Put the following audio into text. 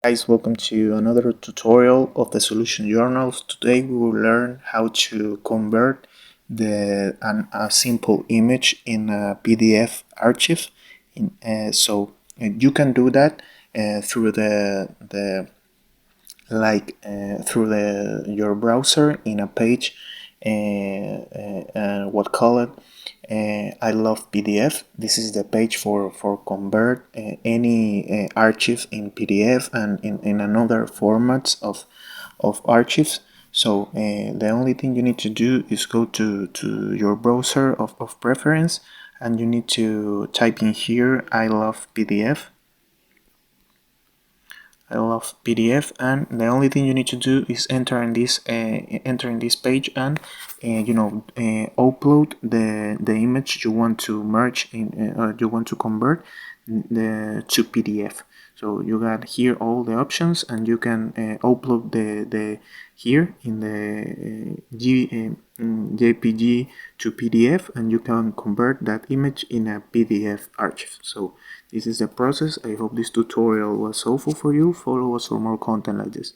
Guys, welcome to another tutorial of the solution journals. Today we will learn how to convert a simple image in a PDF archive. You can do that through your browser in a page. What call it? I love PDF. This is the page for convert any archive in PDF and in another formats of archives. So the only thing you need to do is go to your browser of preference, and you need to type in here I love PDF. I love PDF, and the only thing you need to do is enter in this page and upload the image you want to merge in or you want to convert to PDF. So you got here all the options, and you can upload the here in the JPG to PDF, and you can convert that image in a PDF archive. So this is the process. I hope this tutorial was helpful for you. Follow us for more content like this.